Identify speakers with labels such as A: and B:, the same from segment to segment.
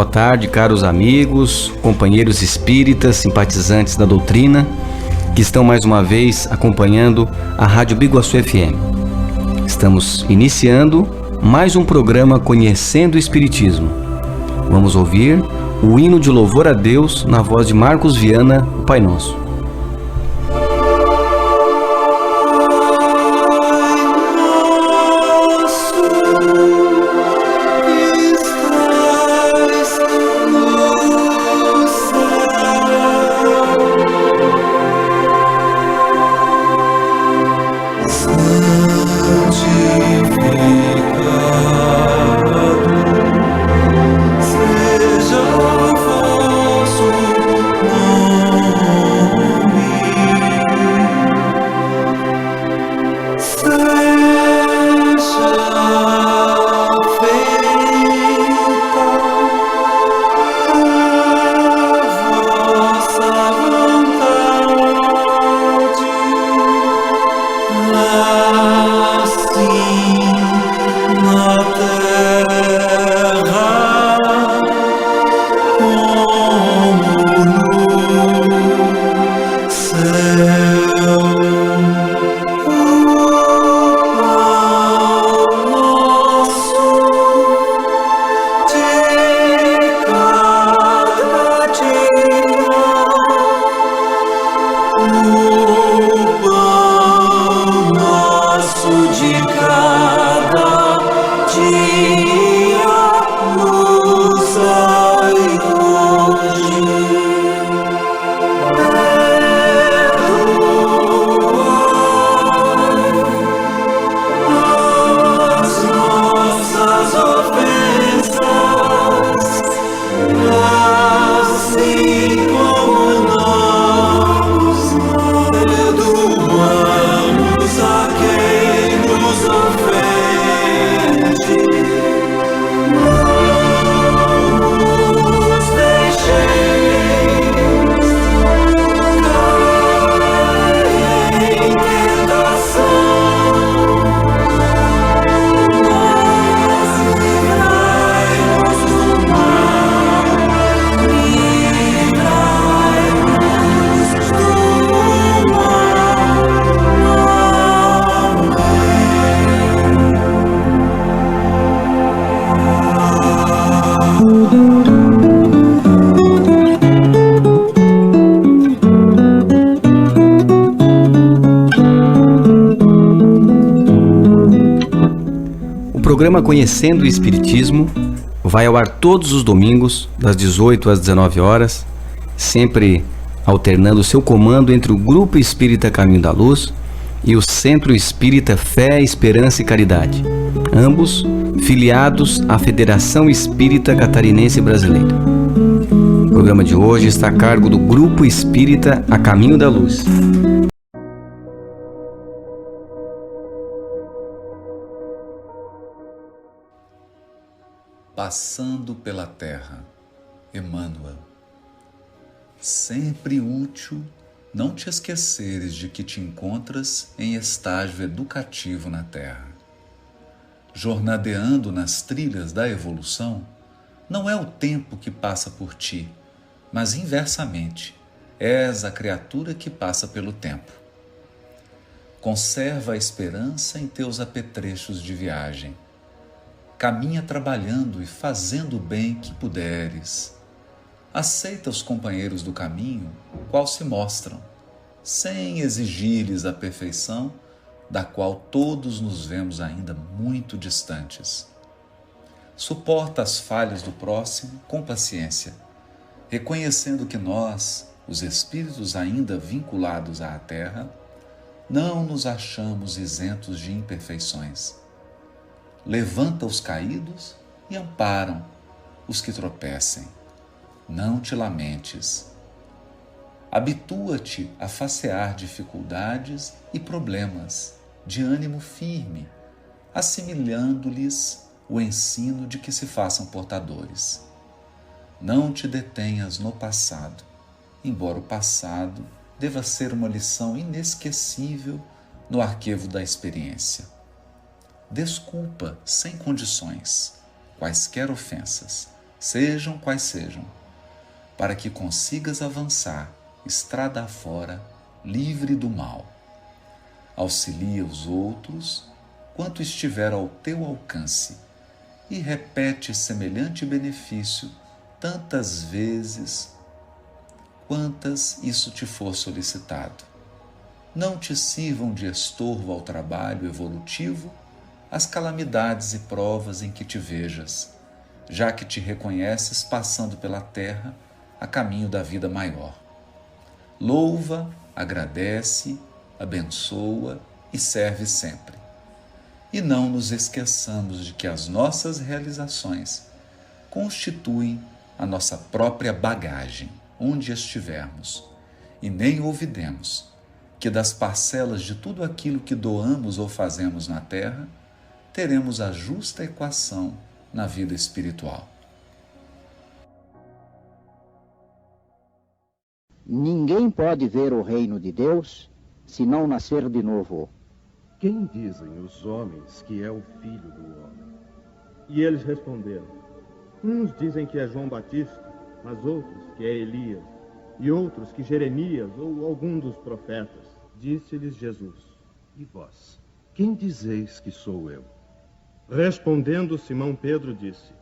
A: Boa tarde, caros amigos, companheiros espíritas, simpatizantes da doutrina, que estão mais uma vez acompanhando a Rádio Biguaçu FM. Estamos iniciando mais um programa Conhecendo o Espiritismo. Vamos ouvir o hino de louvor a Deus na voz de Marcos Viana, o Pai Nosso. O programa Conhecendo o Espiritismo vai ao ar todos os domingos, das 18 às 19 horas, sempre alternando seu comando entre o Grupo Espírita Caminho da Luz e o Centro Espírita Fé, Esperança e Caridade, ambos filiados à Federação Espírita Catarinense Brasileira. O programa de hoje está a cargo do Grupo Espírita A Caminho da Luz.
B: Passando pela terra, Emmanuel. Sempre útil não te esqueceres de que te encontras em estágio educativo na terra. Jornadeando nas trilhas da evolução, não é o tempo que passa por ti, mas inversamente, és a criatura que passa pelo tempo. Conserva a esperança em teus apetrechos de viagem. Caminha trabalhando e fazendo o bem que puderes. Aceita os companheiros do caminho, qual se mostram, sem exigir-lhes a perfeição, da qual todos nos vemos ainda muito distantes. Suporta as falhas do próximo com paciência, reconhecendo que nós, os espíritos ainda vinculados à terra, não nos achamos isentos de imperfeições. Levanta os caídos e amparam os que tropecem. Não te lamentes. Habitua-te a facear dificuldades e problemas de ânimo firme, assimilando-lhes o ensino de que se façam portadores. Não te detenhas no passado, embora o passado deva ser uma lição inesquecível no arquivo da experiência. Desculpa sem condições quaisquer ofensas, sejam quais sejam, para que consigas avançar estrada afora, livre do mal. Auxilia os outros quanto estiver ao teu alcance e repete semelhante benefício tantas vezes quantas isso te for solicitado. Não te sirvam de estorvo ao trabalho evolutivo as calamidades e provas em que te vejas, já que te reconheces passando pela terra a caminho da vida maior. Louva, agradece, abençoa e serve sempre. E não nos esqueçamos de que as nossas realizações constituem a nossa própria bagagem, onde estivermos, e nem olvidemos que das parcelas de tudo aquilo que doamos ou fazemos na terra, teremos a justa equação na vida espiritual.
C: Ninguém pode ver o reino de Deus se não nascer de novo.
D: Quem dizem os homens que é o Filho do Homem?
E: E eles responderam: uns dizem que é João Batista, mas outros que é Elias, e outros que Jeremias ou algum dos profetas. Disse-lhes Jesus:
D: E vós, quem dizeis que sou eu?
E: Respondendo Simão Pedro disse: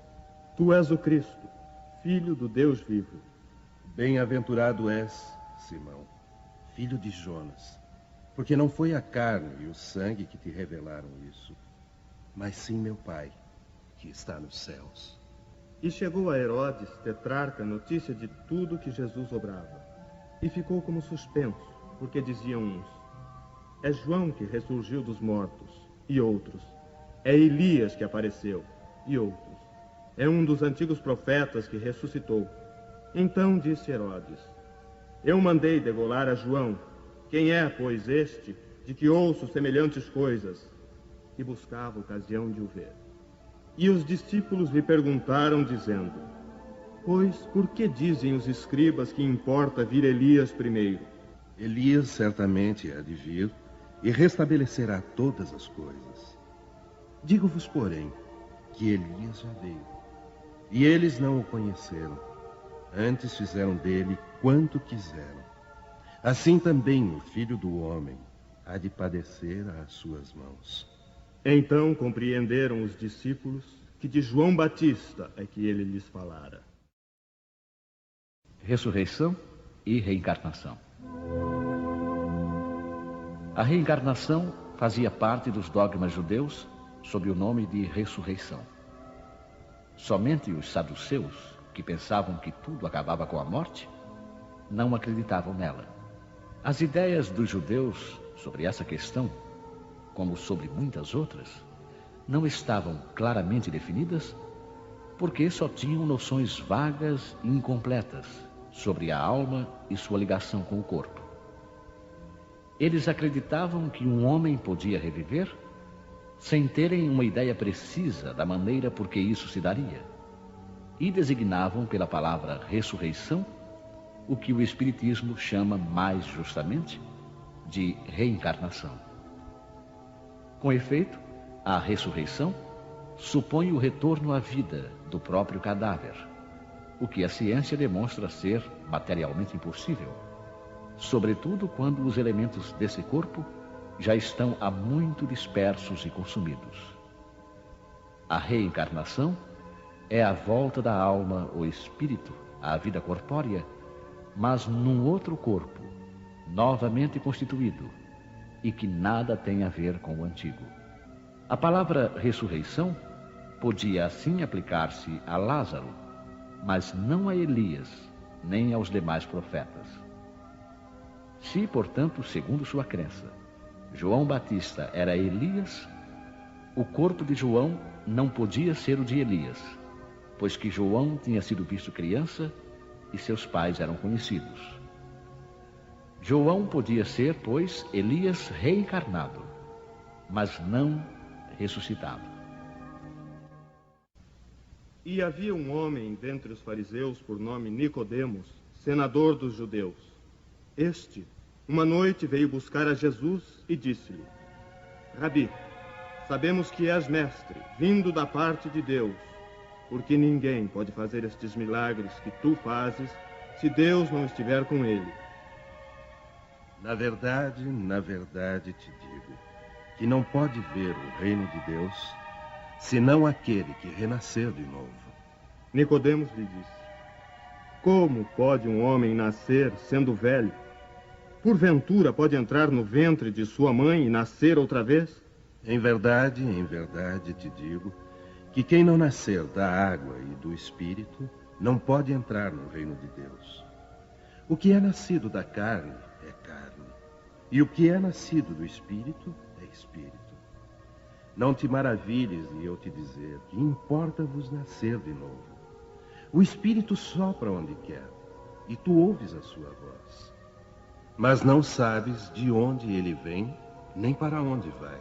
E: Tu és o Cristo, Filho do Deus vivo.
D: Bem-aventurado és, Simão, filho de Jonas, porque não foi a carne e o sangue que te revelaram isso, mas sim meu Pai, que está nos céus.
E: E chegou a Herodes, tetrarca, notícia de tudo que Jesus obrava. E ficou como suspenso, porque diziam uns: é João que ressurgiu dos mortos, e outros: é Elias que apareceu, e outros: é um dos antigos profetas que ressuscitou. Então disse Herodes: eu mandei degolar a João. Quem é, pois, este, de que ouço semelhantes coisas? E buscava ocasião de o ver. E os discípulos lhe perguntaram, dizendo: pois, por que dizem os escribas que importa vir Elias primeiro?
D: Elias certamente há de vir e restabelecerá todas as coisas. Digo-vos, porém, que Elias já veio, e eles não o conheceram. Antes fizeram dele quanto quiseram. Assim também o Filho do Homem há de padecer às suas mãos.
E: Então compreenderam os discípulos que de João Batista é que ele lhes falara.
F: Ressurreição e reencarnação. A reencarnação fazia parte dos dogmas judeus sob o nome de ressurreição. Somente os saduceus, que pensavam que tudo acabava com a morte, não acreditavam nela. As ideias dos judeus sobre essa questão, como sobre muitas outras, não estavam claramente definidas porque só tinham noções vagas e incompletas sobre a alma e sua ligação com o corpo. Eles acreditavam que um homem podia reviver sem terem uma ideia precisa da maneira por que isso se daria, e designavam pela palavra ressurreição o que o Espiritismo chama mais justamente de reencarnação. Com efeito, a ressurreição supõe o retorno à vida do próprio cadáver, o que a ciência demonstra ser materialmente impossível, sobretudo quando os elementos desse corpo já estão há muito dispersos e consumidos. A reencarnação é a volta da alma ou espírito à vida corpórea, mas num outro corpo, novamente constituído, e que nada tem a ver com o antigo. A palavra ressurreição podia assim aplicar-se a Lázaro, mas não a Elias, nem aos demais profetas. Se, portanto, segundo sua crença, João Batista era Elias, o corpo de João não podia ser o de Elias, pois que João tinha sido visto criança e seus pais eram conhecidos. João podia ser, pois, Elias reencarnado, mas não ressuscitado.
E: E havia um homem dentre os fariseus por nome Nicodemos, senador dos judeus. Este, uma noite, veio buscar a Jesus e disse-lhe: Rabi, sabemos que és mestre, vindo da parte de Deus, porque ninguém pode fazer estes milagres que tu fazes se Deus não estiver com ele.
D: Na verdade te digo que não pode ver o reino de Deus senão aquele que renascer de novo.
E: Nicodemos lhe disse: Como pode um homem nascer sendo velho? Porventura pode entrar no ventre de sua mãe e nascer outra vez?
D: Em verdade te digo que quem não nascer da água e do Espírito não pode entrar no reino de Deus. O que é nascido da carne é carne, e o que é nascido do Espírito é Espírito. Não te maravilhes de eu te dizer que importa-vos nascer de novo. O Espírito sopra onde quer, e tu ouves a sua voz. Mas não sabes de onde ele vem, nem para onde vai.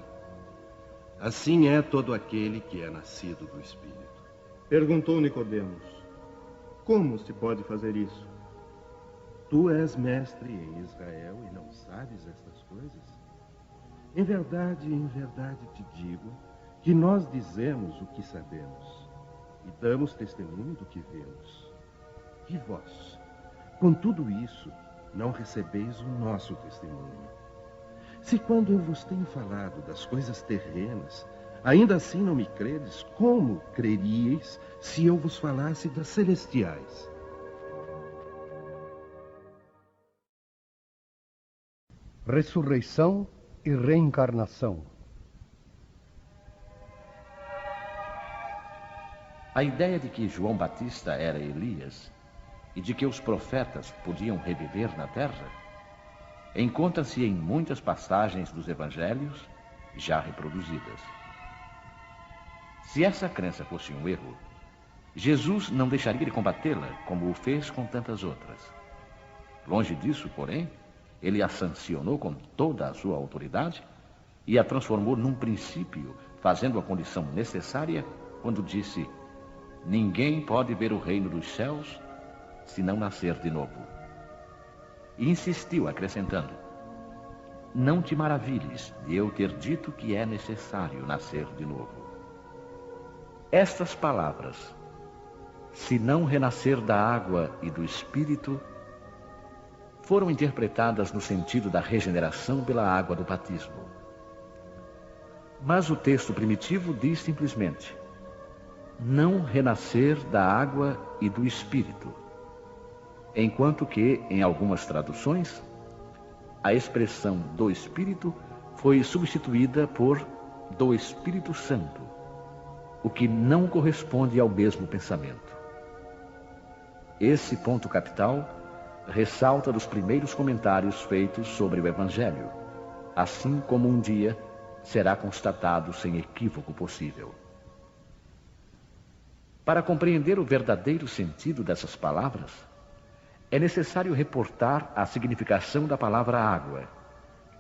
D: Assim é todo aquele que é nascido do Espírito.
E: Perguntou Nicodemos: Como se pode fazer isso?
D: Tu és mestre em Israel e não sabes estas coisas? Em verdade te digo que nós dizemos o que sabemos e damos testemunho do que vemos. E vós, com tudo isso, não recebeis o nosso testemunho. Se quando eu vos tenho falado das coisas terrenas, ainda assim não me credes, como creríeis se eu vos falasse das celestiais?
G: Ressurreição e reencarnação.
F: A ideia de que João Batista era Elias e de que os profetas podiam reviver na terra encontra-se em muitas passagens dos evangelhos já reproduzidas. Se essa crença fosse um erro, Jesus não deixaria de combatê-la como o fez com tantas outras. Longe disso, porém, ele a sancionou com toda a sua autoridade e a transformou num princípio, fazendo a condição necessária quando disse: ninguém pode ver o reino dos céus se não nascer de novo. E insistiu, acrescentando: não te maravilhes de eu ter dito que é necessário nascer de novo. Estas palavras, se não renascer da água e do Espírito, foram interpretadas no sentido da regeneração pela água do batismo. Mas o texto primitivo diz simplesmente: não renascer da água e do Espírito, enquanto que, em algumas traduções, a expressão do Espírito foi substituída por do Espírito Santo, o que não corresponde ao mesmo pensamento. Esse ponto capital ressalta dos primeiros comentários feitos sobre o Evangelho, assim como um dia será constatado sem equívoco possível. Para compreender o verdadeiro sentido dessas palavras, é necessário reportar a significação da palavra água,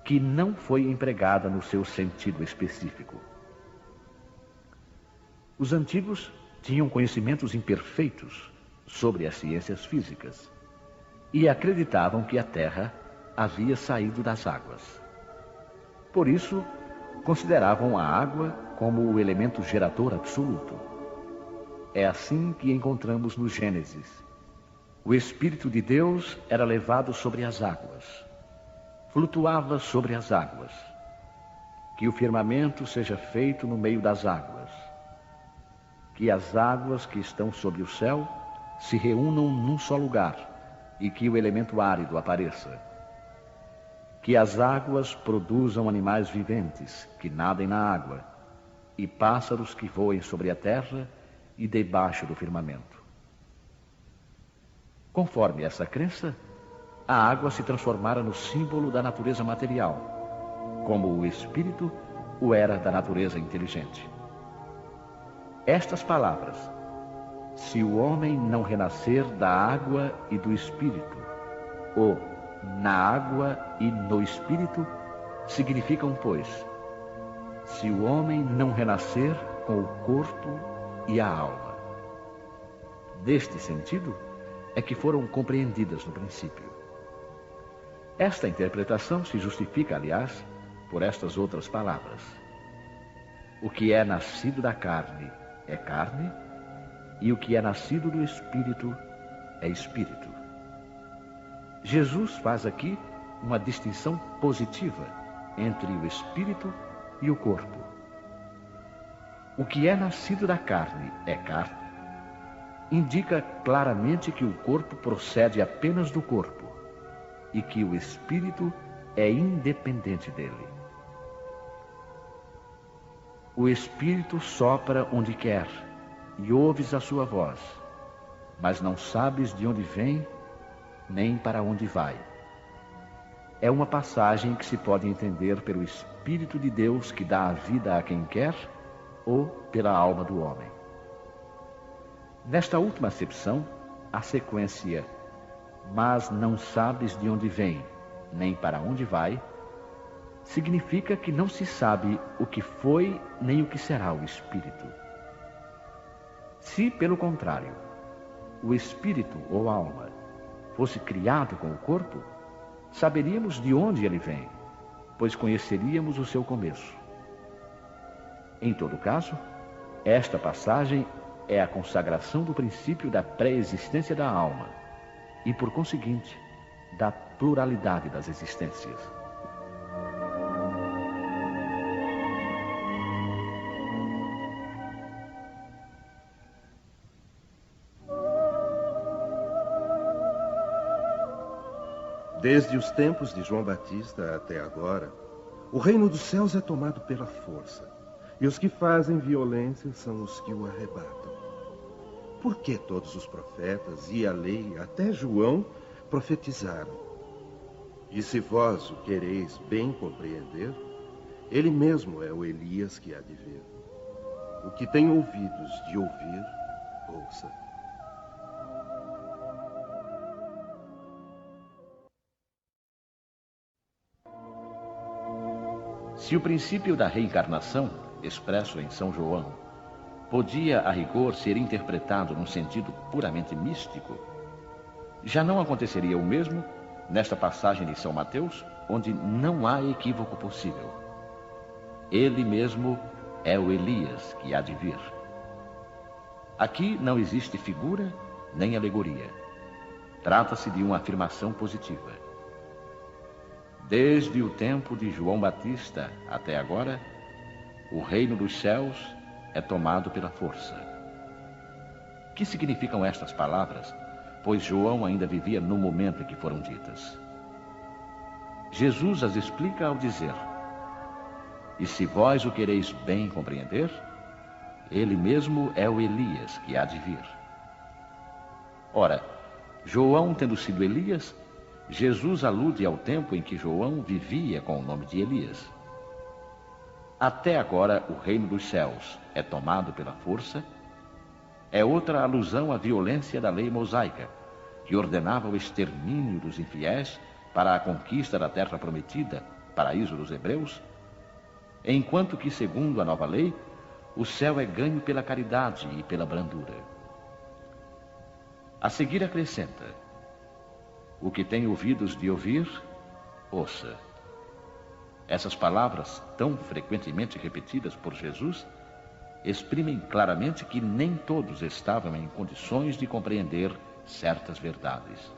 F: que não foi empregada no seu sentido específico. Os antigos tinham conhecimentos imperfeitos sobre as ciências físicas e acreditavam que a Terra havia saído das águas. Por isso, consideravam a água como o elemento gerador absoluto. É assim que encontramos no Gênesis: o Espírito de Deus era levado sobre as águas, flutuava sobre as águas, que o firmamento seja feito no meio das águas, que as águas que estão sobre o céu se reúnam num só lugar e que o elemento árido apareça, que as águas produzam animais viventes que nadem na água e pássaros que voem sobre a terra e debaixo do firmamento. Conforme essa crença, a água se transformara no símbolo da natureza material, como o espírito o era da natureza inteligente. Estas palavras, se o homem não renascer da água e do espírito, ou na água e no espírito, significam, pois, se o homem não renascer com o corpo e a alma. Deste sentido é que foram compreendidas no princípio. Esta interpretação se justifica, aliás, por estas outras palavras. O que é nascido da carne é carne, e o que é nascido do espírito é espírito. Jesus faz aqui uma distinção positiva entre o espírito e o corpo. O que é nascido da carne é carne, indica claramente que o corpo procede apenas do corpo e que o espírito é independente dele. O espírito sopra onde quer e ouves a sua voz, mas não sabes de onde vem nem para onde vai. É uma passagem que se pode entender pelo Espírito de Deus que dá a vida a quem quer ou pela alma do homem. Nesta última acepção, a sequência "mas não sabes de onde vem, nem para onde vai", significa que não se sabe o que foi nem o que será o Espírito. Se, pelo contrário, o Espírito ou alma fosse criado com o corpo, saberíamos de onde ele vem, pois conheceríamos o seu começo. Em todo caso, esta passagem é a consagração do princípio da pré-existência da alma e, por conseguinte, da pluralidade das existências.
D: Desde os tempos de João Batista até agora, o reino dos céus é tomado pela força, e os que fazem violência são os que o arrebatam. Por que todos os profetas e a lei, até João, profetizaram? E se vós o quereis bem compreender, ele mesmo é o Elias que há de vir. O que tem ouvidos de ouvir, ouça.
F: Se o princípio da reencarnação, expresso em São João, podia, a rigor, ser interpretado num sentido puramente místico, já não aconteceria o mesmo nesta passagem de São Mateus, onde não há equívoco possível. Ele mesmo é o Elias que há de vir. Aqui não existe figura nem alegoria. Trata-se de uma afirmação positiva. Desde o tempo de João Batista até agora, o reino dos céus é tomado pela força. Que significam estas palavras, pois João ainda vivia no momento em que foram ditas? Jesus as explica ao dizer: e se vós o quereis bem compreender, ele mesmo é o Elias que há de vir. Ora, João tendo sido Elias, Jesus alude ao tempo em que João vivia com o nome de Elias. Até agora o reino dos céus é tomado pela força, é outra alusão à violência da lei mosaica, que ordenava o extermínio dos infiéis para a conquista da terra prometida, paraíso dos hebreus, enquanto que, segundo a nova lei, o céu é ganho pela caridade e pela brandura. A seguir acrescenta: o que tem ouvidos de ouvir, ouça. Essas palavras, tão frequentemente repetidas por Jesus, exprimem claramente que nem todos estavam em condições de compreender certas verdades.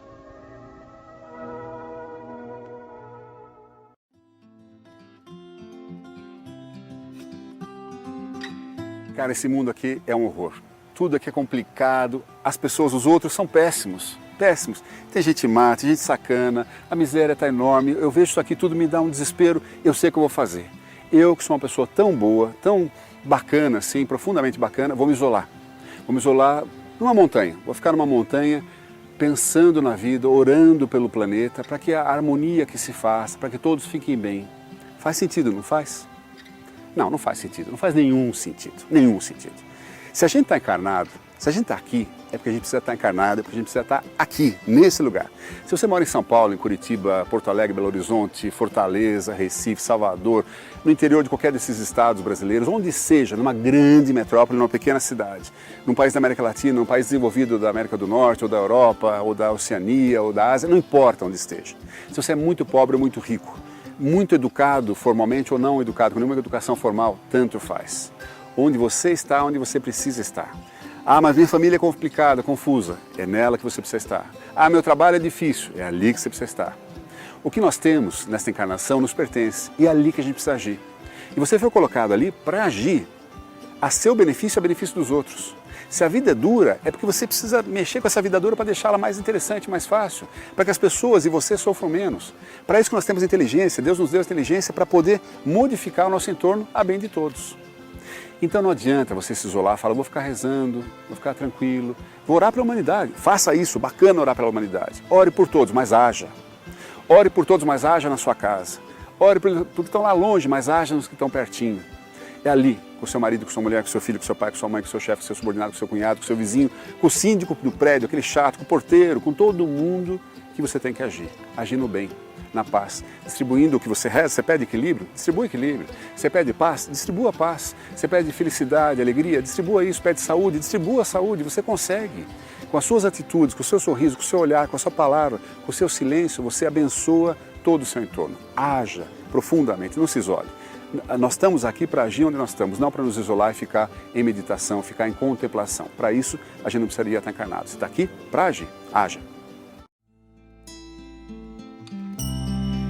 H: Cara, esse mundo aqui é um horror. Tudo aqui é complicado, as pessoas, os outros são péssimos. Péssimos. Tem gente má, tem gente sacana, a miséria está enorme, eu vejo isso aqui, tudo me dá um desespero, eu sei o que eu vou fazer. Eu, que sou uma pessoa tão boa, tão bacana assim, profundamente bacana, vou me isolar. Vou me isolar numa montanha, vou ficar numa montanha pensando na vida, orando pelo planeta, para que a harmonia que se faça, para que todos fiquem bem. Faz sentido, não faz? Não, não faz sentido, não faz nenhum sentido, nenhum sentido. Se a gente está encarnado, se a gente está aqui, é porque a gente precisa estar encarnado, é porque a gente precisa estar aqui, nesse lugar. Se você mora em São Paulo, em Curitiba, Porto Alegre, Belo Horizonte, Fortaleza, Recife, Salvador, no interior de qualquer desses estados brasileiros, onde seja, numa grande metrópole, numa pequena cidade, num país da América Latina, num país desenvolvido da América do Norte, ou da Europa, ou da Oceania, ou da Ásia, não importa onde esteja. Se você é muito pobre ou muito rico, muito educado formalmente ou não educado, com nenhuma educação formal, tanto faz. Onde você está, onde você precisa estar. Ah, mas minha família é complicada, confusa. É nela que você precisa estar. Ah, meu trabalho é difícil. É ali que você precisa estar. O que nós temos nesta encarnação nos pertence e é ali que a gente precisa agir. E você foi colocado ali para agir a seu benefício e a benefício dos outros. Se a vida é dura, é porque você precisa mexer com essa vida dura para deixá-la mais interessante, mais fácil, para que as pessoas e você sofram menos. Para isso que nós temos inteligência, Deus nos deu a inteligência para poder modificar o nosso entorno a bem de todos. Então não adianta você se isolar, falar, vou ficar rezando, vou ficar tranquilo, vou orar pela humanidade. Faça isso, bacana orar pela humanidade. Ore por todos, mas haja. Ore por todos, mas haja na sua casa. Ore por que estão lá longe, mas haja nos que estão pertinho. É ali, com o seu marido, com sua mulher, com seu filho, com seu pai, com sua mãe, com seu chefe, com seu subordinado, com seu cunhado, com seu vizinho, com o síndico do prédio, aquele chato, com o porteiro, com todo mundo que você tem que agir. Agir no bem, na paz. Distribuindo o que você reza, você pede equilíbrio? Distribua equilíbrio. Você pede paz? Distribua paz. Você pede felicidade, alegria? Distribua isso. Pede saúde? Distribua a saúde. Você consegue. Com as suas atitudes, com o seu sorriso, com o seu olhar, com a sua palavra, com o seu silêncio, você abençoa todo o seu entorno. Haja profundamente, não se isole. Nós estamos aqui para agir onde nós estamos, não para nos isolar e ficar em meditação, ficar em contemplação. Para isso, a gente não precisaria estar encarnado. Você está aqui para agir. Haja.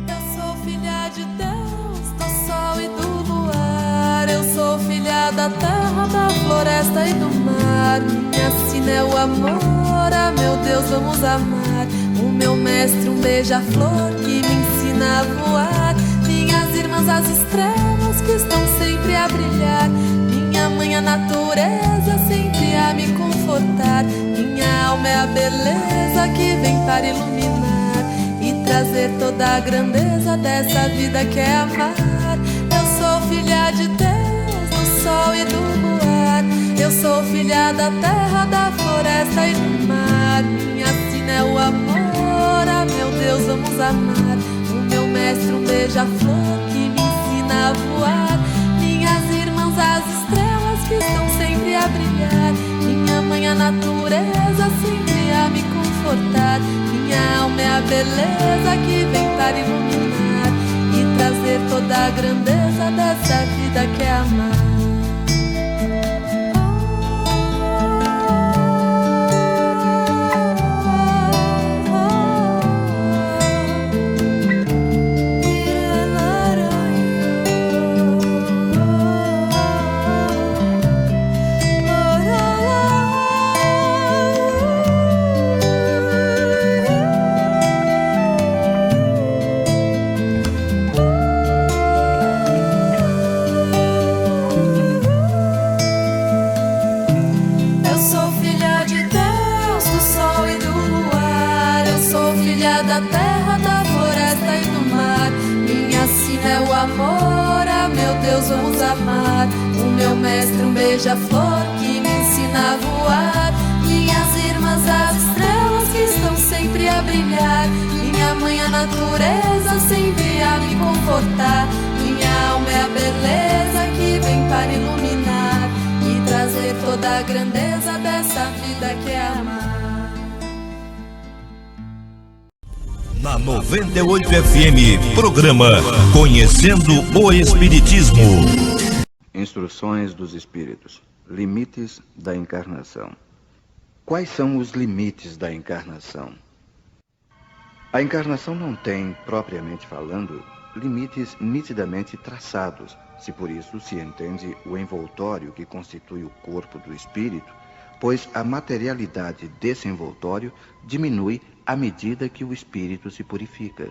I: Eu sou filha de Deus, do sol e do luar. Eu sou filha da terra, da floresta e do mar. Minha sina é o amor, ah, meu Deus, vamos amar. O meu mestre, um beija-flor que me ensina a voar. Minhas irmãs, as estrelas que estão sempre a brilhar. Minha mãe, a natureza, sempre a me confortar. Minha alma é a beleza que vem para iluminar e trazer toda a grandeza dessa vida que é amar. Eu sou filha de Deus, do sol e do luar. Eu sou filha da terra, da floresta e do mar. Minha sina é o amor, ah, meu Deus, vamos amar. O meu mestre, um beija-flor que me ensina a voar. Minhas irmãs, as estrelas que estão sempre a brilhar. Minha mãe, a natureza, sempre a me confortar. Minha alma é a beleza que vem para iluminar e trazer toda a grandeza dessa vida que é amar. Da terra, da floresta e do mar. Minha sina é o amor, ah, meu Deus, vamos amar. O meu mestre, um beija-flor que me ensina a voar. Minhas irmãs, as estrelas que estão sempre a brilhar. Minha mãe, a natureza, sempre a me confortar. Minha alma é a beleza que vem para iluminar e trazer toda a grandeza dessa vida que é amar.
J: Na 98 FM, programa Conhecendo o Espiritismo.
K: Instruções dos Espíritos. Limites da encarnação. Quais são os limites da encarnação? A encarnação não tem, propriamente falando, limites nitidamente traçados, se por isso se entende o envoltório que constitui o corpo do espírito, pois a materialidade desse envoltório diminui à medida que o espírito se purifica.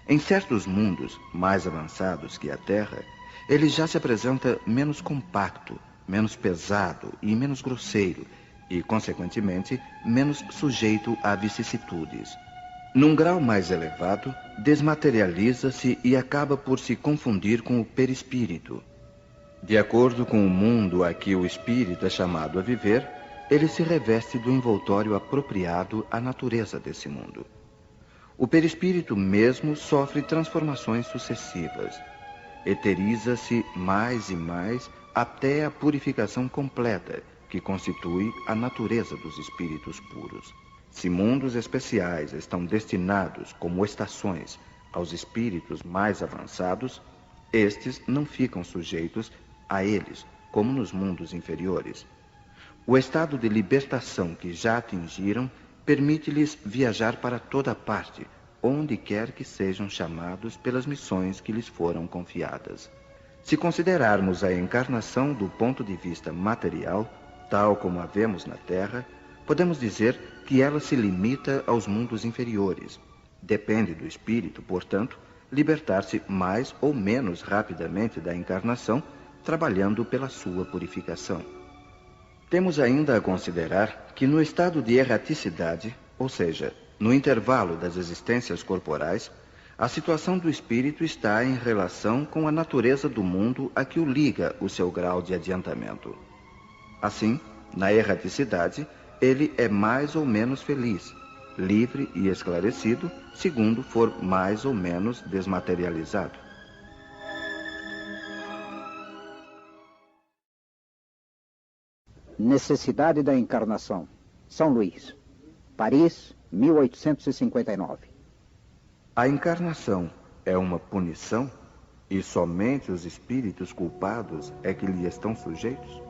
K: Em certos mundos mais avançados que a Terra, ele já se apresenta menos compacto, menos pesado e menos grosseiro, e, consequentemente, menos sujeito a vicissitudes. Num grau mais elevado, desmaterializa-se e acaba por se confundir com o perispírito. De acordo com o mundo a que o espírito é chamado a viver, ele se reveste do envoltório apropriado à natureza desse mundo. O perispírito mesmo sofre transformações sucessivas. Eteriza-se mais e mais até a purificação completa, que constitui a natureza dos espíritos puros. Se mundos especiais estão destinados, como estações, aos espíritos mais avançados, estes não ficam sujeitos a eles, como nos mundos inferiores. O estado de libertação que já atingiram permite-lhes viajar para toda parte, onde quer que sejam chamados pelas missões que lhes foram confiadas. Se considerarmos a encarnação do ponto de vista material, tal como a vemos na Terra, podemos dizer que ela se limita aos mundos inferiores. Depende do espírito, portanto, libertar-se mais ou menos rapidamente da encarnação, trabalhando pela sua purificação. Temos ainda a considerar que no estado de erraticidade, ou seja, no intervalo das existências corporais, a situação do espírito está em relação com a natureza do mundo a que o liga o seu grau de adiantamento. Assim, na erraticidade, ele é mais ou menos feliz, livre e esclarecido, segundo for mais ou menos desmaterializado.
C: Necessidade da encarnação. São Luís, Paris, 1859.
K: A encarnação é uma punição e somente os espíritos culpados é que lhe estão sujeitos?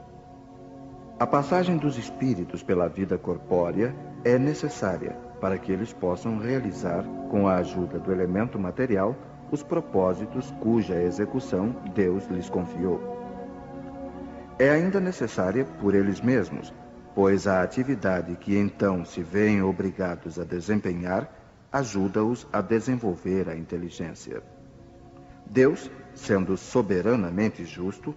K: A passagem dos espíritos pela vida corpórea é necessária para que eles possam realizar, com a ajuda do elemento material, os propósitos cuja execução Deus lhes confiou. É ainda necessária por eles mesmos, pois a atividade que então se veem obrigados a desempenhar ajuda-os a desenvolver a inteligência. Deus, sendo soberanamente justo,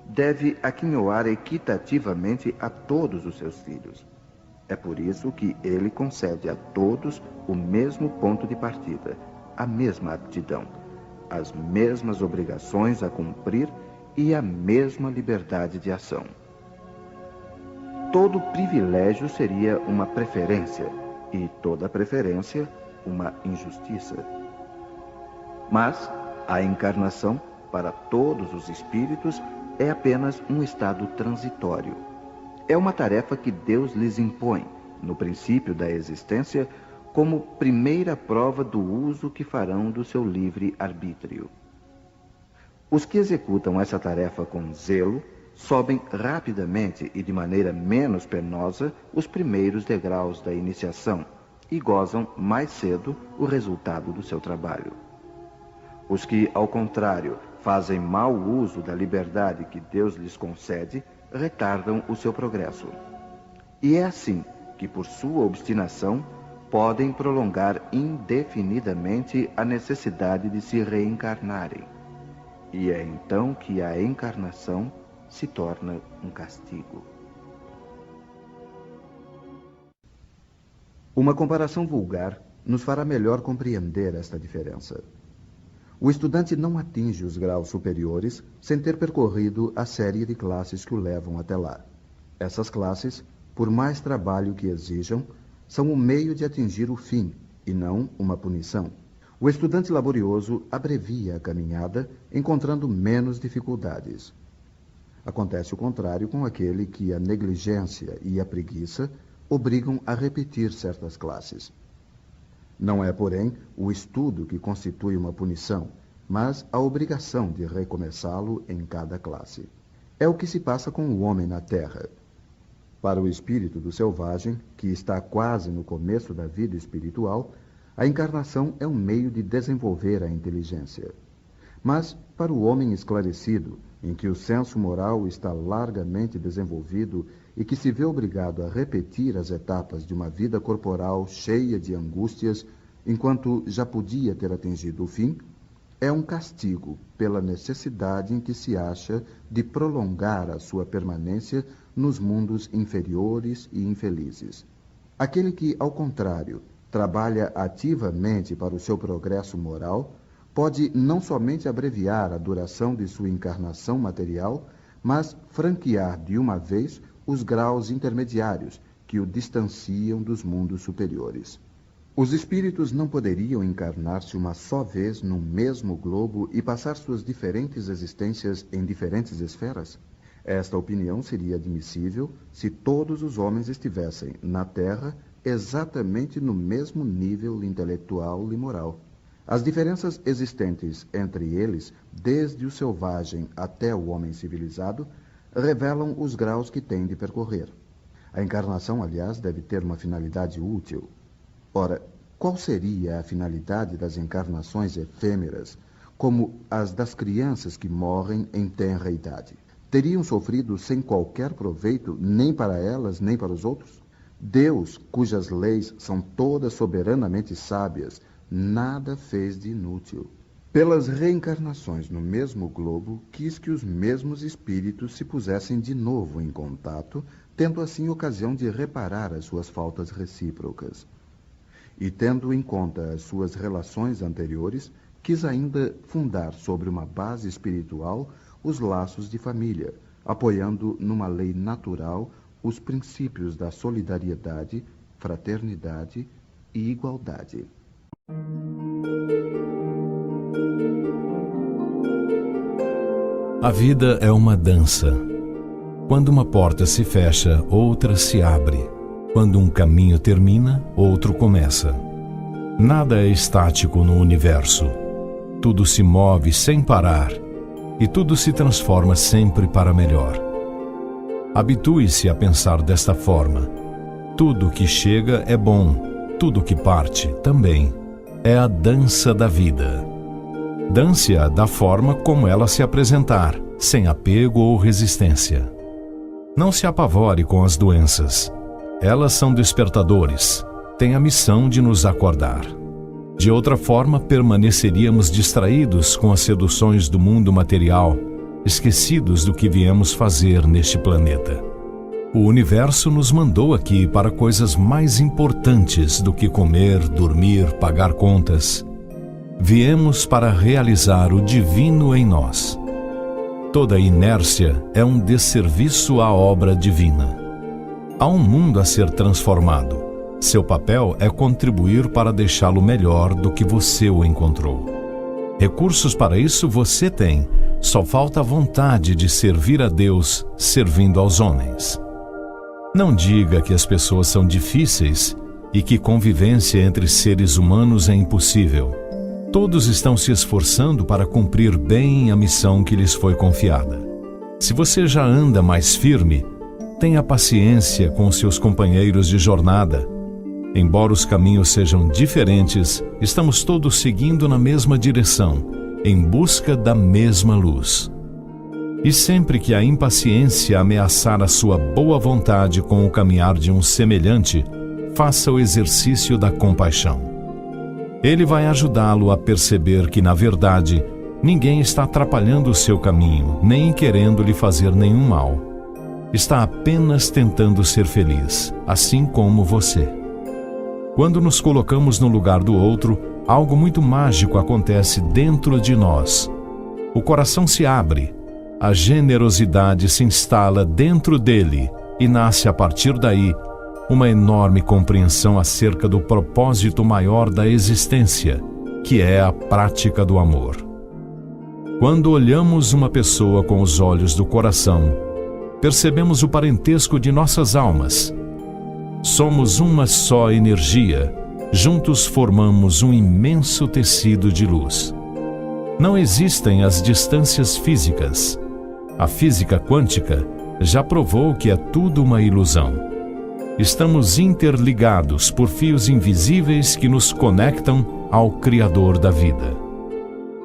K: deve aquinhoar equitativamente a todos os seus filhos. É por isso que ele concede a todos o mesmo ponto de partida, a mesma aptidão, as mesmas obrigações a cumprir e a mesma liberdade de ação. Todo privilégio seria uma preferência, e toda preferência uma injustiça. Mas a encarnação, para todos os espíritos, é apenas um estado transitório. É uma tarefa que Deus lhes impõe, no princípio da existência, como primeira prova do uso que farão do seu livre arbítrio. Os que executam essa tarefa com zelo sobem rapidamente e de maneira menos penosa os primeiros degraus da iniciação e gozam mais cedo o resultado do seu trabalho. Os que, ao contrário, fazem mau uso da liberdade que Deus lhes concede, retardam o seu progresso. E é assim que, por sua obstinação, podem prolongar indefinidamente a necessidade de se reencarnarem. E é então que a encarnação se torna um castigo. Uma comparação vulgar nos fará melhor compreender esta diferença. O estudante não atinge os graus superiores sem ter percorrido a série de classes que o levam até lá. Essas classes, por mais trabalho que exijam, são o meio de atingir o fim e não uma punição. O estudante laborioso abrevia a caminhada, encontrando menos dificuldades. Acontece o contrário com aquele que a negligência e a preguiça obrigam a repetir certas classes. Não é, porém, o estudo que constitui uma punição, mas a obrigação de recomeçá-lo em cada classe. É o que se passa com o homem na Terra. Para o espírito do selvagem, que está quase no começo da vida espiritual, a encarnação é um meio de desenvolver a inteligência.
L: Mas, para o homem esclarecido, em que o senso moral está largamente desenvolvido e que se vê obrigado a repetir as etapas de uma vida corporal cheia de angústias, enquanto já podia ter atingido o fim, é um castigo pela necessidade em que se acha de prolongar a sua permanência nos mundos inferiores e infelizes. Aquele que, ao contrário, trabalha ativamente para o seu progresso moral, pode não somente abreviar a duração de sua encarnação material, mas franquear de uma vez os graus intermediários que o distanciam dos mundos superiores. Os espíritos não poderiam encarnar-se uma só vez num mesmo globo e passar suas diferentes existências em diferentes esferas? Esta opinião seria admissível se todos os homens estivessem, na Terra, exatamente no mesmo nível intelectual e moral. As diferenças existentes entre eles, desde o selvagem até o homem civilizado, revelam os graus que têm de percorrer. A encarnação, aliás, deve ter uma finalidade útil. Ora, qual seria a finalidade das encarnações efêmeras, como as das crianças que morrem em tenra idade? Teriam sofrido sem qualquer proveito, nem para elas, nem para os outros? Deus, cujas leis são todas soberanamente sábias, nada fez de inútil. Pelas reencarnações no mesmo globo, quis que os mesmos espíritos se pusessem de novo em contato, tendo assim ocasião de reparar as suas faltas recíprocas. E tendo em conta as suas relações anteriores, quis ainda fundar sobre uma base espiritual os laços de família, apoiando numa lei natural os princípios da solidariedade, fraternidade e igualdade.
M: A vida é uma dança. Quando uma porta se fecha, outra se abre. Quando um caminho termina, outro começa. Nada é estático no universo. Tudo se move sem parar e tudo se transforma sempre para melhor. Habitue-se a pensar desta forma. Tudo que chega é bom, tudo que parte também. É a dança da vida. Dance-a da forma como ela se apresentar, sem apego ou resistência. Não se apavore com as doenças. Elas são despertadores, têm a missão de nos acordar. De outra forma, permaneceríamos distraídos com as seduções do mundo material, esquecidos do que viemos fazer neste planeta. O universo nos mandou aqui para coisas mais importantes do que comer, dormir, pagar contas. Viemos para realizar o divino em nós. Toda inércia é um desserviço à obra divina. Há um mundo a ser transformado. Seu papel é contribuir para deixá-lo melhor do que você o encontrou. Recursos para isso você tem, só falta a vontade de servir a Deus servindo aos homens. Não diga que as pessoas são difíceis e que convivência entre seres humanos é impossível. Todos estão se esforçando para cumprir bem a missão que lhes foi confiada. Se você já anda mais firme, tenha paciência com seus companheiros de jornada. Embora os caminhos sejam diferentes, estamos todos seguindo na mesma direção, em busca da mesma luz. E sempre que a impaciência ameaçar a sua boa vontade com o caminhar de um semelhante, faça o exercício da compaixão. Ele vai ajudá-lo a perceber que, na verdade, ninguém está atrapalhando o seu caminho, nem querendo lhe fazer nenhum mal. Está apenas tentando ser feliz, assim como você. Quando nos colocamos no lugar do outro, algo muito mágico acontece dentro de nós. O coração se abre, a generosidade se instala dentro dele e nasce a partir daí uma enorme compreensão acerca do propósito maior da existência, que é a prática do amor. Quando olhamos uma pessoa com os olhos do coração, percebemos o parentesco de nossas almas. Somos uma só energia, juntos formamos um imenso tecido de luz. Não existem as distâncias físicas. A física quântica já provou que é tudo uma ilusão. Estamos interligados por fios invisíveis que nos conectam ao Criador da vida.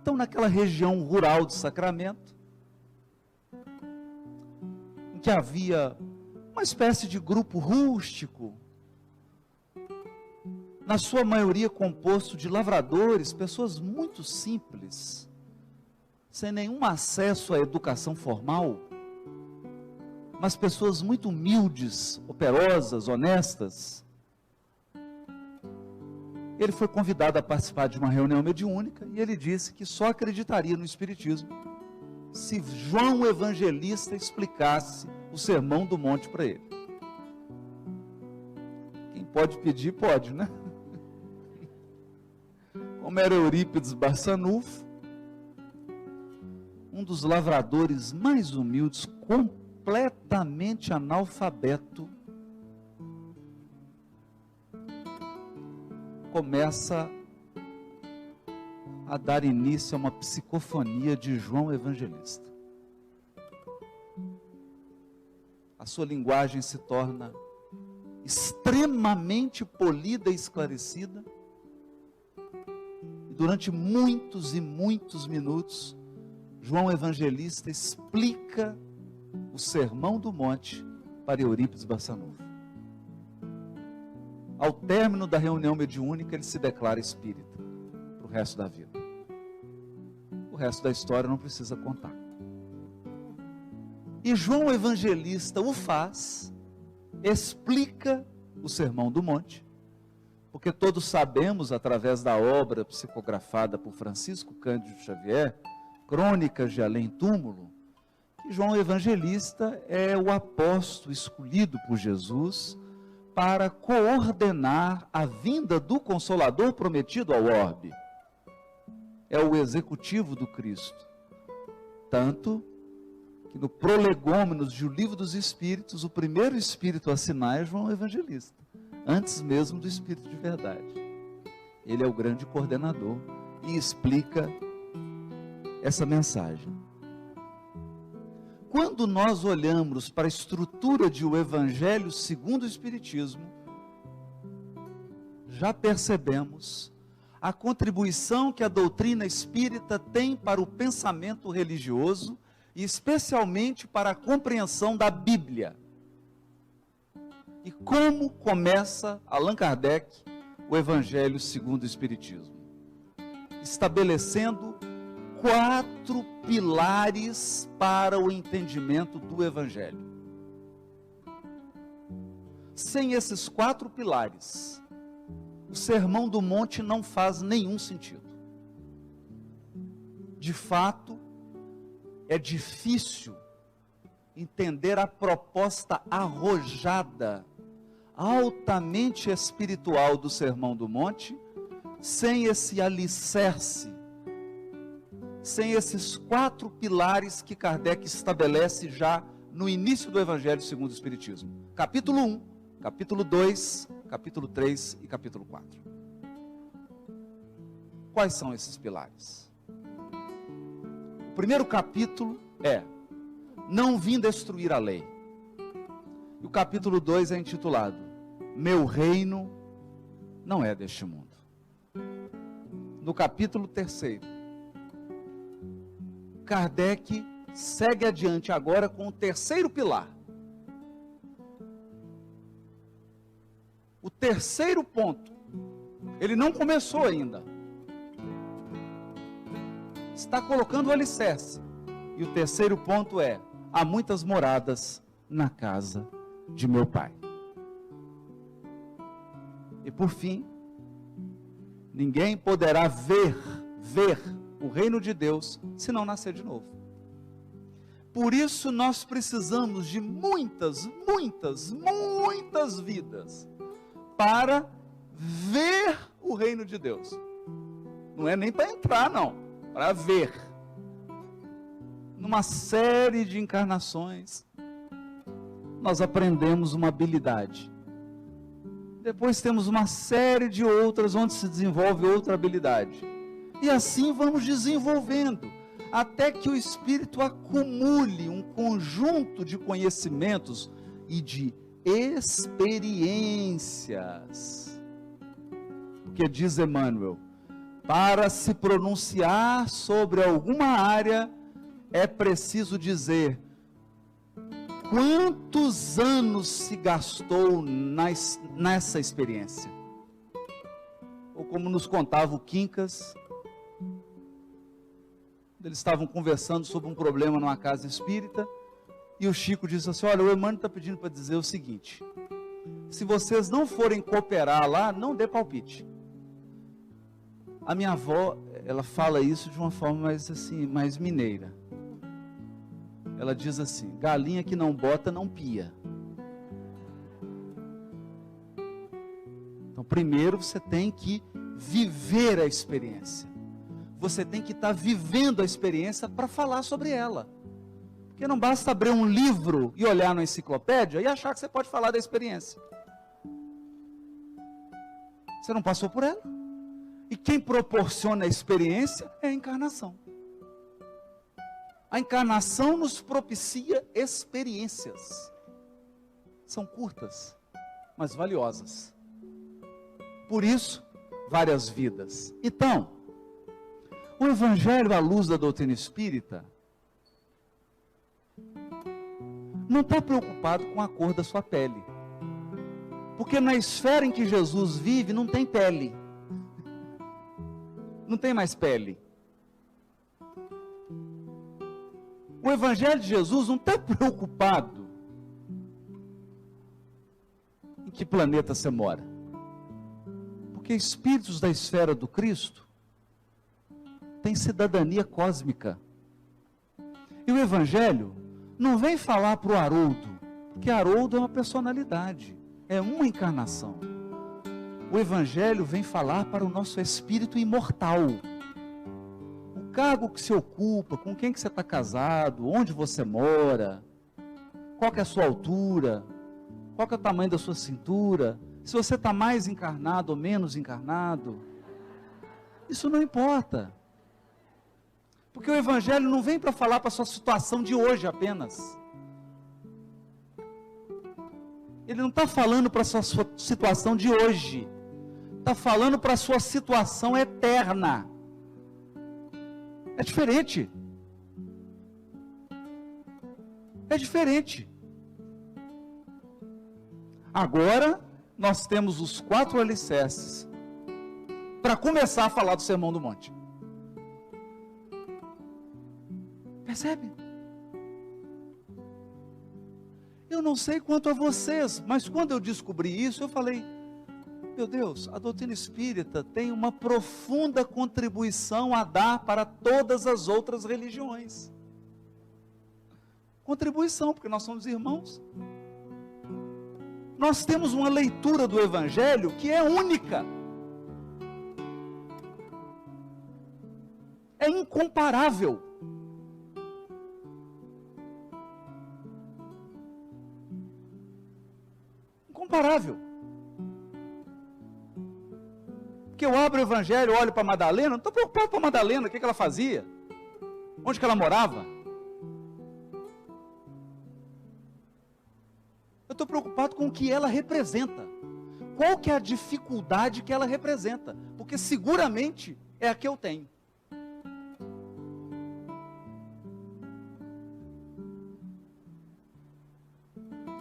N: Então, naquela região rural de Sacramento, em que havia uma espécie de grupo rústico, na sua maioria composto de lavradores, pessoas muito simples, sem nenhum acesso à educação formal, mas pessoas muito humildes, operosas, honestas. Ele foi convidado a participar de uma reunião mediúnica e ele disse que só acreditaria no Espiritismo se João Evangelista explicasse o Sermão do Monte para ele. Quem pode pedir, pode, né? Como era Eurípides Barçanufo, um dos lavradores mais humildes, completamente analfabeto, começa a dar início a uma psicofonia de João Evangelista. A sua linguagem se torna extremamente polida e esclarecida, e durante muitos e muitos minutos, João Evangelista explica o Sermão do Monte para Eurípides Barçanufo. Ao término da reunião mediúnica, ele se declara espírita para o resto da vida. O resto da história não precisa contar. E João Evangelista o faz, explica o Sermão do Monte, porque todos sabemos, através da obra psicografada por Francisco Cândido Xavier, Crônicas de Além Túmulo, que João Evangelista é o apóstolo escolhido por Jesus para coordenar a vinda do Consolador prometido ao orbe. É o executivo do Cristo. Tanto que no Prolegômenos de O Livro dos Espíritos, o primeiro espírito a assinar é João Evangelista, antes mesmo do Espírito de Verdade. Ele é o grande coordenador e explica essa mensagem. Quando nós olhamos para a estrutura de o Evangelho segundo o Espiritismo, já percebemos a contribuição que a doutrina espírita tem para o pensamento religioso e especialmente para a compreensão da Bíblia. E como começa Allan Kardec o Evangelho segundo o Espiritismo? Estabelecendo 4 pilares para o entendimento do Evangelho. Sem esses 4 pilares, o Sermão do Monte não faz nenhum sentido. De fato, é difícil entender a proposta arrojada, altamente espiritual do Sermão do Monte, sem esse alicerce, sem esses 4 pilares que Kardec estabelece já no início do Evangelho segundo o Espiritismo. Capítulo 1, capítulo 2, capítulo 3 e capítulo 4. Quais são esses pilares? O primeiro capítulo é: não vim destruir a lei. E o capítulo 2 é intitulado: Meu reino não é deste mundo. No capítulo 3, Kardec segue adiante agora com o terceiro pilar. O terceiro ponto, ele não começou ainda. Está colocando o alicerce. E o terceiro ponto é: há muitas moradas na casa de meu Pai. E por fim, ninguém poderá ver o reino de Deus se não nascer de novo. Por isso nós precisamos de muitas vidas para ver o reino de Deus. Não é nem para entrar, não, para ver. Numa série de encarnações, nós aprendemos uma habilidade. Depois temos uma série de outras onde se desenvolve outra habilidade. E assim vamos desenvolvendo, até que o Espírito acumule um conjunto de conhecimentos e de experiências. Porque diz Emmanuel, Para se pronunciar sobre alguma área, é preciso dizer quantos anos se gastou nessa experiência. Ou como nos contava o Quincas, eles estavam conversando sobre um problema numa casa espírita, e o Chico disse assim: olha, o Emmanuel está pedindo para dizer o seguinte: se vocês não forem cooperar lá, não dê palpite. A minha avó, ela fala isso de uma forma mais mineira. Ela diz assim: galinha que não bota, não pia. Então, primeiro você tem que viver a experiência. Você tem que estar vivendo a experiência para falar sobre ela. Porque não basta abrir um livro e olhar na enciclopédia e achar que você pode falar da experiência. Você não passou por ela. E quem proporciona a experiência é a encarnação. A encarnação nos propicia experiências. São curtas, mas valiosas. Por isso, várias vidas. Então, o Evangelho à luz da doutrina espírita não está preocupado com a cor da sua pele. Porque na esfera em que Jesus vive não tem pele. Não tem mais pele. O Evangelho de Jesus não está preocupado em que planeta você mora. Porque espíritos da esfera do Cristo têm cidadania cósmica. E o Evangelho não vem falar para o Haroldo, porque Haroldo é uma personalidade, é uma encarnação. O Evangelho vem falar para o nosso espírito imortal. O cargo que se ocupa, com quem que você está casado, onde você mora, qual que é a sua altura, qual que é o tamanho da sua cintura, se você está mais encarnado ou menos encarnado, isso não importa. Porque o Evangelho não vem para falar para a sua situação de hoje apenas. Ele não está falando para a sua situação de hoje. Está falando para a sua situação eterna. É diferente. É diferente. Agora, nós temos os 4 alicerces para começar a falar do Sermão do Monte. Percebe? Eu não sei quanto a vocês, mas quando eu descobri isso, eu falei: meu Deus, a doutrina espírita tem uma profunda contribuição a dar para todas as outras religiões. Contribuição, porque nós somos irmãos. Nós temos uma leitura do Evangelho que é única. É incomparável. Incomparável. Porque eu abro o Evangelho, olho para Madalena, não estou preocupado com a Madalena, o que ela fazia, onde que ela morava. Eu estou preocupado com o que ela representa. Qual que é a dificuldade que ela representa? Porque seguramente é a que eu tenho.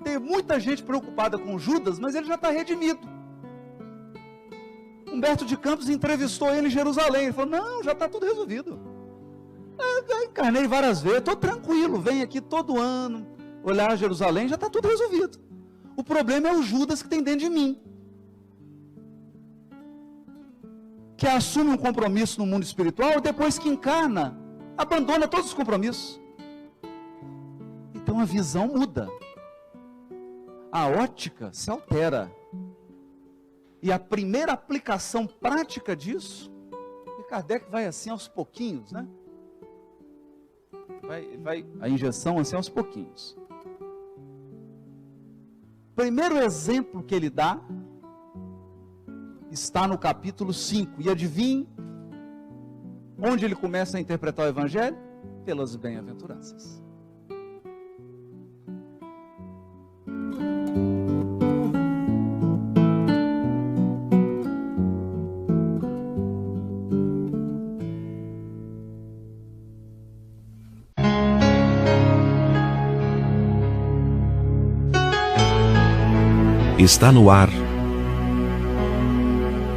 N: Tem muita gente preocupada com Judas, mas ele já está redimido. Humberto de Campos entrevistou ele em Jerusalém. Ele falou: não, já está tudo resolvido. Eu encarnei várias vezes, estou tranquilo, venho aqui todo ano, olhar Jerusalém, já está tudo resolvido. O problema é o Judas que tem dentro de mim, que assume um compromisso no mundo espiritual e depois que encarna, abandona todos os compromissos. Então a visão muda. A ótica se altera. E a primeira aplicação prática disso, e Kardec vai assim aos pouquinhos, né? Vai a injeção assim aos pouquinhos. Primeiro exemplo que ele dá está no capítulo 5. E adivinhe onde ele começa a interpretar o Evangelho? Pelas bem-aventuranças.
O: Está no ar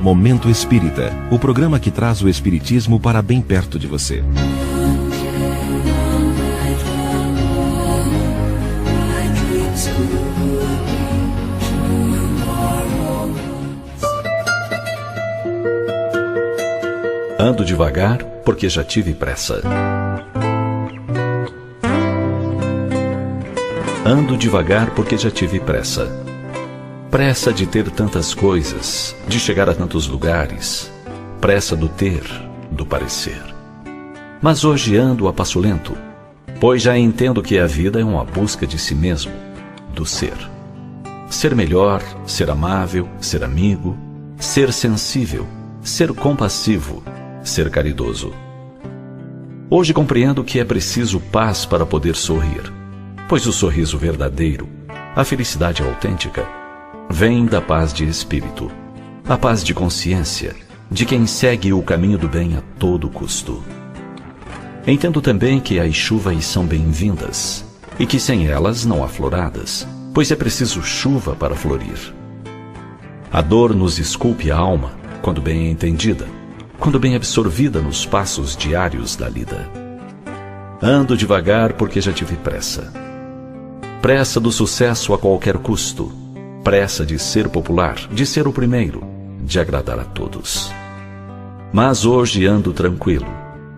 O: Momento Espírita, o programa que traz o espiritismo para bem perto de você. Ando devagar porque já tive pressa. Ando devagar porque já tive pressa. Pressa de ter tantas coisas, de chegar a tantos lugares. Pressa do ter, do parecer. Mas hoje ando a passo lento, pois já entendo que a vida é uma busca de si mesmo, do ser. Ser melhor, ser amável, ser amigo, ser sensível, ser compassivo, ser caridoso. Hoje compreendo que é preciso paz para poder sorrir, pois o sorriso verdadeiro, a felicidade autêntica, vem da paz de espírito, a paz de consciência de quem segue o caminho do bem a todo custo. Entendo também que as chuvas são bem-vindas e que sem elas não há floradas, pois é preciso chuva para florir. A dor nos esculpe a alma quando bem entendida, quando bem absorvida nos passos diários da lida. Ando devagar porque já tive pressa. Pressa do sucesso a qualquer custo. Pressa de ser popular, de ser o primeiro, de agradar a todos. Mas hoje ando tranquilo,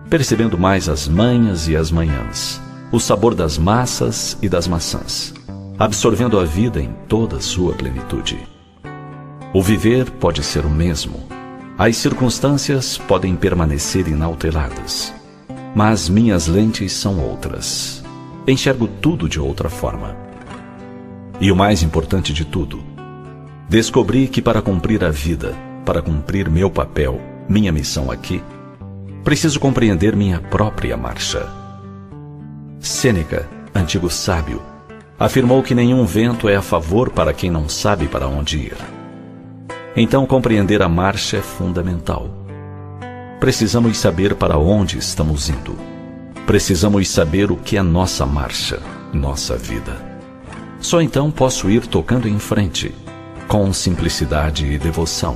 O: percebendo mais as manhas e as manhãs, o sabor das massas e das maçãs, absorvendo a vida em toda a sua plenitude. O viver pode ser o mesmo, as circunstâncias podem permanecer inalteradas, mas minhas lentes são outras. Enxergo tudo de outra forma. E o mais importante de tudo, descobri que para cumprir a vida, para cumprir meu papel, minha missão aqui, preciso compreender minha própria marcha. Sêneca, antigo sábio, afirmou que nenhum vento é a favor para quem não sabe para onde ir. Então compreender a marcha é fundamental. Precisamos saber para onde estamos indo. Precisamos saber o que é nossa marcha, nossa vida. Só então posso ir tocando em frente, com simplicidade e devoção,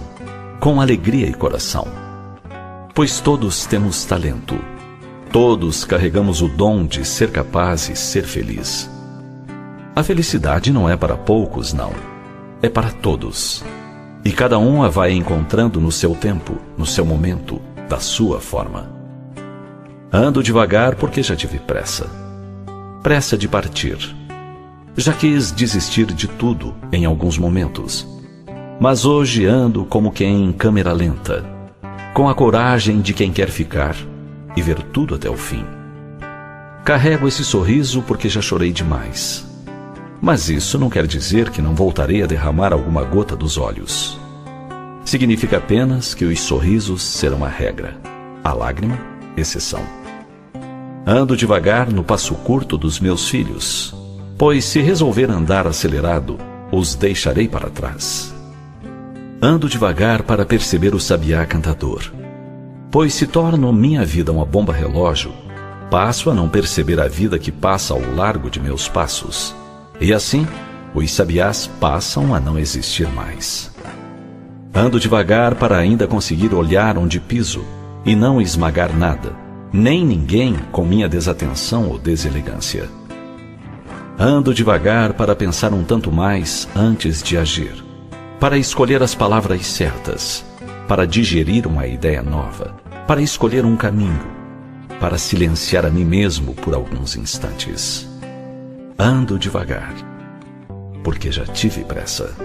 O: com alegria e coração. Pois todos temos talento, todos carregamos o dom de ser capaz e ser feliz. A felicidade não é para poucos, não, é para todos. E cada um a vai encontrando no seu tempo, no seu momento, da sua forma. Ando devagar porque já tive pressa. Pressa de partir. Já quis desistir de tudo em alguns momentos, mas hoje ando como quem em câmera lenta, com a coragem de quem quer ficar e ver tudo até o fim. Carrego esse sorriso porque já chorei demais, mas isso não quer dizer que não voltarei a derramar alguma gota dos olhos. Significa apenas que os sorrisos serão a regra, a lágrima, exceção. Ando devagar no passo curto dos meus filhos, pois se resolver andar acelerado, os deixarei para trás. Ando devagar para perceber o sabiá cantador, pois se torno minha vida uma bomba relógio, passo a não perceber a vida que passa ao largo de meus passos, e assim, os sabiás passam a não existir mais. Ando devagar para ainda conseguir olhar onde piso, e não esmagar nada, nem ninguém com minha desatenção ou deselegância. Ando devagar para pensar um tanto mais antes de agir, para escolher as palavras certas, para digerir uma ideia nova, para escolher um caminho, para silenciar a mim mesmo por alguns instantes. Ando devagar, porque já tive pressa.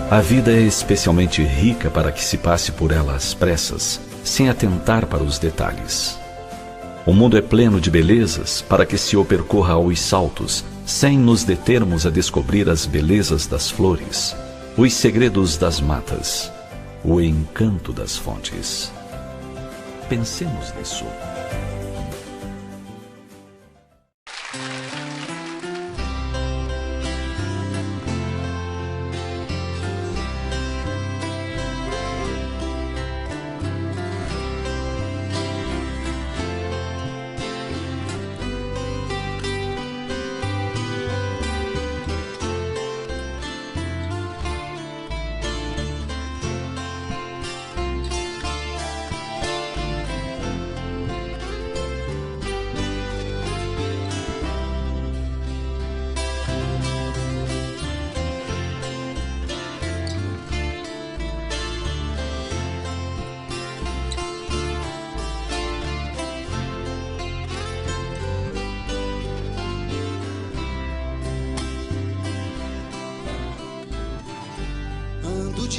O: A vida é especialmente rica para que se passe por ela às pressas, sem atentar para os detalhes. O mundo é pleno de belezas para que se o percorra aos saltos, sem nos determos a descobrir as belezas das flores, os segredos das matas, o encanto das fontes. Pensemos nisso.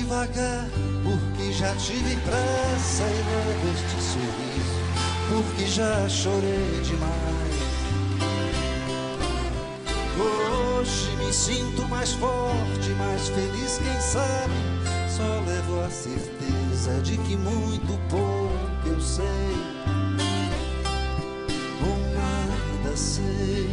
P: devagar, porque já tive pressa e levo este sorriso, porque já chorei demais. Hoje me sinto mais forte, mais feliz, quem sabe. Só levo a certeza de que muito pouco eu sei, ou nada sei.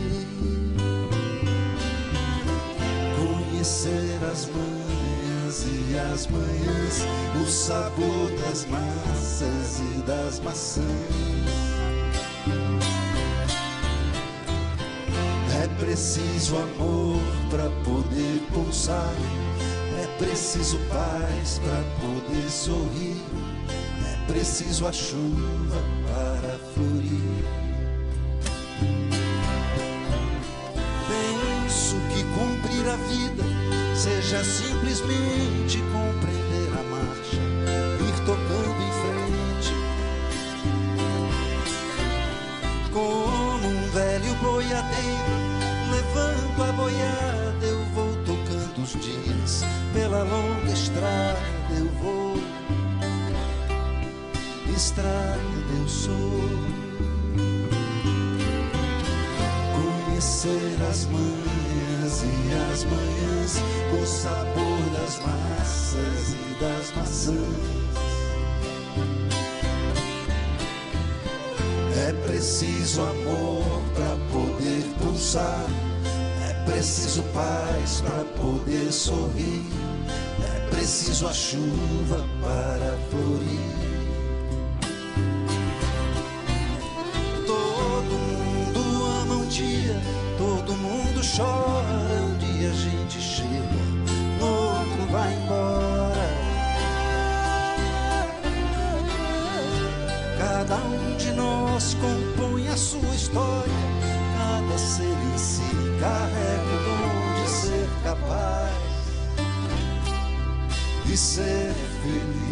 P: Conhecer as manhãs e as manhãs, o sabor das massas e das maçãs. É preciso amor para poder pulsar, é preciso paz para poder sorrir, é preciso a chuva para florir. Penso que cumprir a vida seja simplesmente compreender a marcha, ir tocando em frente. Como um velho boiadeiro, levando a boiada, eu vou tocando os dias. Pela longa estrada eu vou, estrada eu sou. Conhecer as manhãs e as manhãs, o sabor das massas e das maçãs. É preciso amor para poder pulsar, é preciso paz para poder sorrir, é preciso a chuva para florir. Todo mundo ama um dia, todo mundo chora, um dia a gente chega, no outro vai embora. Cada um de nós compõe a sua história, cada ser em si carrega o dom de ser capaz de ser feliz.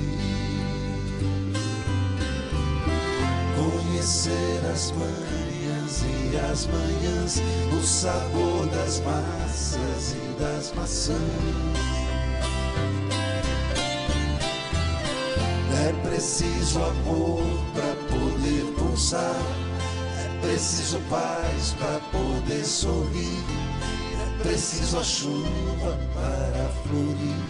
P: Conhecer as manhãs e as manhãs, o sabor das massas e das maçãs. É preciso amor para poder pulsar, é preciso paz para poder sorrir, é preciso a chuva para florir.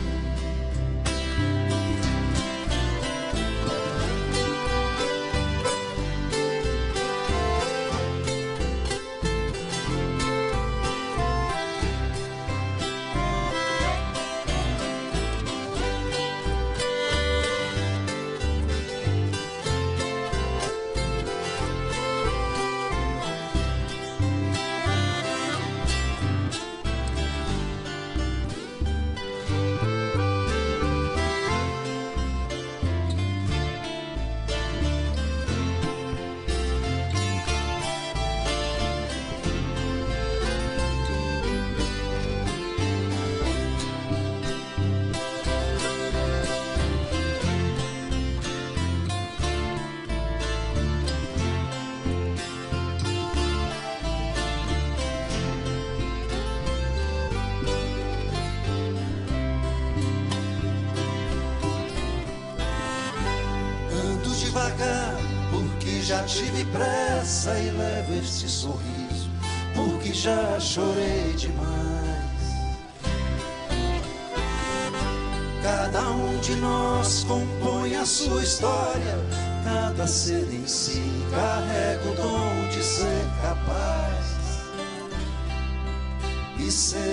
P: Devagar, porque já tive pressa e levo este sorriso, porque já chorei demais. Cada um de nós compõe a sua história, cada ser em si carrega o dom de ser capaz e ser